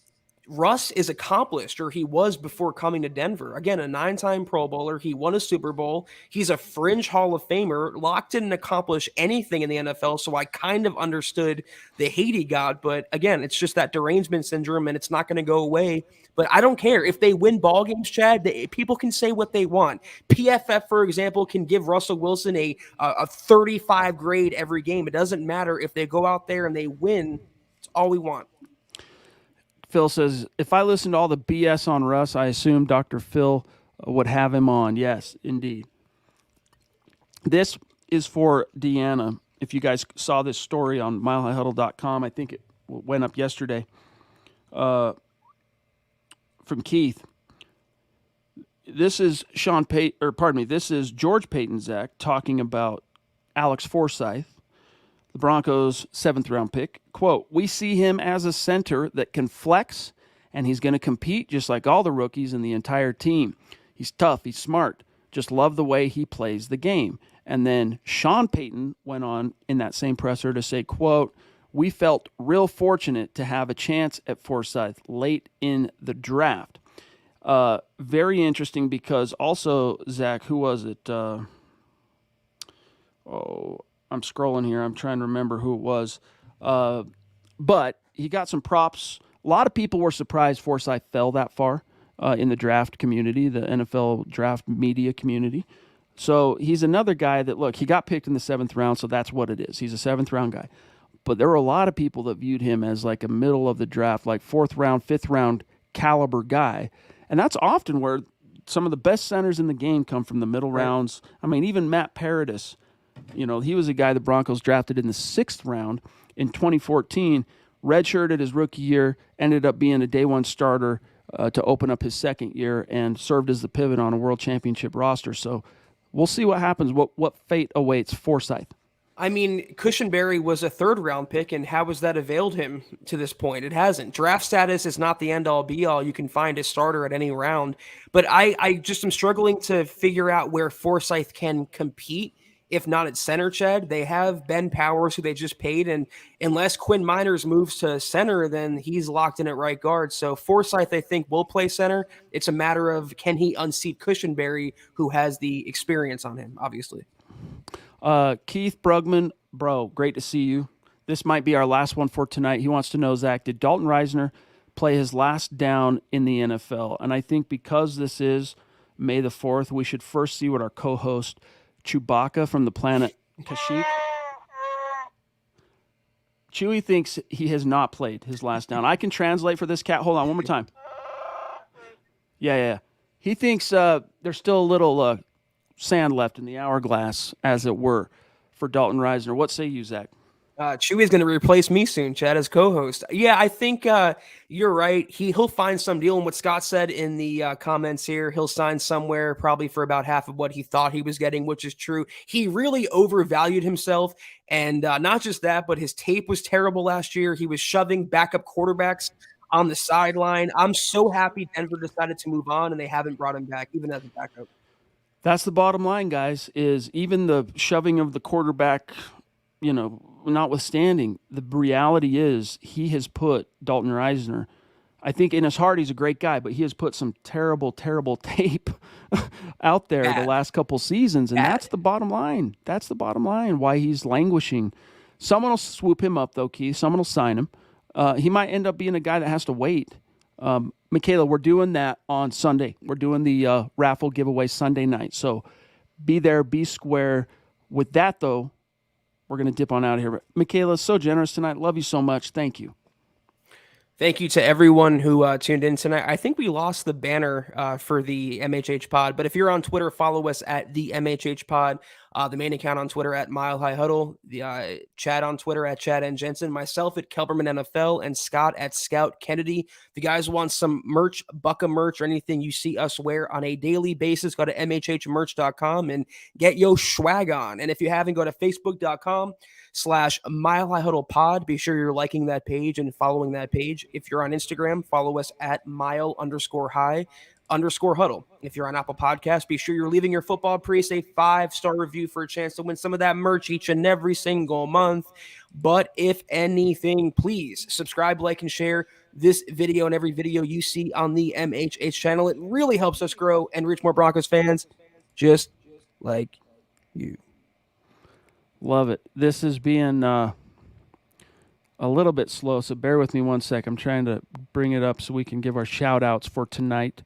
Russ is accomplished, or he was before coming to Denver. Again, a 9-time Pro Bowler. He won a Super Bowl. He's a fringe Hall of Famer. Locke didn't accomplish anything in the NFL, so I kind of understood the hate he got. But again, it's just that derangement syndrome, and it's not going to go away. But I don't care. If they win ball games, Chad, people can say what they want. PFF, for example, can give Russell Wilson a 35 grade every game. It doesn't matter if they go out there and they win. It's all we want. Phil says, if I listen to all the BS on Russ, I assume Dr. Phil would have him on. Yes, indeed. This is for Deanna. If you guys saw this story on milehighhuddle.com, I think it went up yesterday, from Keith. This is this is George Payton, Zach, talking about Alex Forsyth, the Broncos' 7th-round pick. Quote, we see him as a center that can flex, and he's going to compete just like all the rookies in the entire team. He's tough. He's smart. Just love the way he plays the game. And then Sean Payton went on in that same presser to say, quote, we felt real fortunate to have a chance at Forsyth late in the draft. Very interesting because also, Zach, who was it? I'm scrolling here. I'm trying to remember who it was. But he got some props. A lot of people were surprised Forsyth fell that far in the draft community, the NFL draft media community. So he's another guy that, look, he got picked in the 7th round, so that's what it is. He's a 7th-round guy. But there were a lot of people that viewed him as like a middle of the draft, like 4th round, 5th round caliber guy. And that's often where some of the best centers in the game come from, the middle rounds. I mean, even Matt Paradis, he was a guy the Broncos drafted in the 6th round in 2014, redshirted his rookie year, ended up being a day one starter to open up his 2nd year, and served as the pivot on a world championship roster. So we'll see what happens, what fate awaits Forsyth. I mean, Cushenberry was a third round pick, and how has that availed him to this point? It hasn't. Draft status is not the end all be all. You can find a starter at any round. But I just am struggling to figure out where Forsyth can compete, if not at center, Chad. They have Ben Powers, who they just paid, and unless Quinn Miners moves to center, then he's locked in at right guard. So Forsyth, I think, will play center. It's a matter of can he unseat Cushenberry, who has the experience on him, obviously. Keith Brugman, bro, great to see you. This might be our last one for tonight. He wants to know, Zach, did Dalton Risner play his last down in the NFL? And I think because this is May the 4th, we should first see what our co-host Chewbacca from the planet Kashyyyk. Chewie thinks he has not played his last down. I can translate for this cat. Hold on, one more time. Yeah. He thinks there's still a little sand left in the hourglass, as it were, for Dalton Risner. What say you, Zach? Chewy's going to replace me soon, Chad, as co-host. Yeah, I think you're right. He'll find some deal. And what Scott said in the comments here, he'll sign somewhere probably for about half of what he thought he was getting, which is true. He really overvalued himself. And not just that, but his tape was terrible last year. He was shoving backup quarterbacks on the sideline. I'm so happy Denver decided to move on, and they haven't brought him back, even as a backup. That's the bottom line, guys, is even the shoving of the quarterback, notwithstanding, the reality is he has put Dalton Risner, I think in his heart he's a great guy, but he has put some terrible, terrible tape out there the last couple seasons, and that's the bottom line. That's the bottom line, why he's languishing. Someone will swoop him up, though, Keith. Someone will sign him. He might end up being a guy that has to wait. Michaela, we're doing that on Sunday. We're doing the raffle giveaway Sunday night. So be there, be square. With that, though, we're going to dip on out of here. Michaela, so generous tonight. Love you so much. Thank you. Thank you to everyone who tuned in tonight. I think we lost the banner for the MHH pod, but if you're on Twitter, follow us at the MHH pod, the main account on Twitter at Mile High Huddle, the Chad on Twitter at Chad and Jensen, myself at Kelberman NFL, and Scott at Scout Kennedy. If you guys want some merch, Bucka merch, or anything you see us wear on a daily basis, go to mhhmerch.com and get yo swag on. And if you haven't, go to facebook.com/Mile High Huddle pod. Be sure you're liking that page and following that page. If you're on Instagram, follow us at mile_high_huddle. If you're on Apple Podcasts, be sure you're leaving your football priest a 5-star review for a chance to win some of that merch each and every single month. But if anything, please subscribe, like, and share this video and every video you see on the MHH channel. It really helps us grow and reach more Broncos fans just like you. Love it. This is being a little bit slow, so bear with me one sec. I'm trying to bring it up so we can give our shout-outs for tonight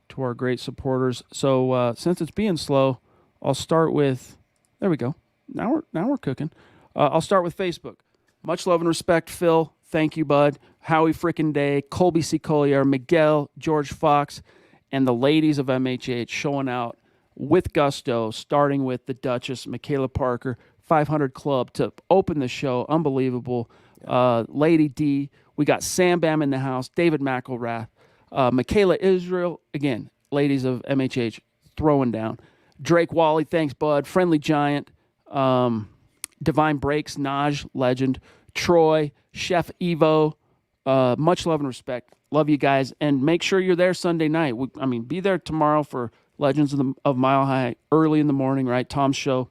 to our great supporters. So since it's being slow, I'll start with – there we go. Now we're cooking. I'll start with Facebook. Much love and respect, Phil. Thank you, bud. Howie frickin' Day, Colby C. Collier, Miguel, George Fox, and the ladies of MHH showing out with gusto, starting with the Duchess, Michaela Parker, 500 Club to open the show. Unbelievable. Lady D. We got Sam Bam in the house, David McElrath, Michaela Israel, again, ladies of MHH, throwing down. Drake Wally, thanks, bud. Friendly Giant, Divine Breaks, Naj, legend. Troy, Chef Evo, much love and respect. Love you guys. And make sure you're there Sunday night. Be there tomorrow for Legends of Mile High, early in the morning, right? Tom's show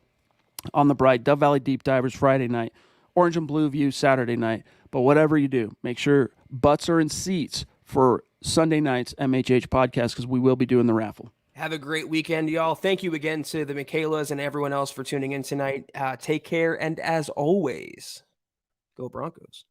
on the Bright. Dove Valley Deep Divers, Friday night. Orange and Blue View, Saturday night. But whatever you do, make sure butts are in seats for Sunday night's MHH podcast because we will be doing the raffle. Have a great weekend, y'all. Thank you again to the Michaelas and everyone else for tuning in tonight. Take care, and as always, go Broncos.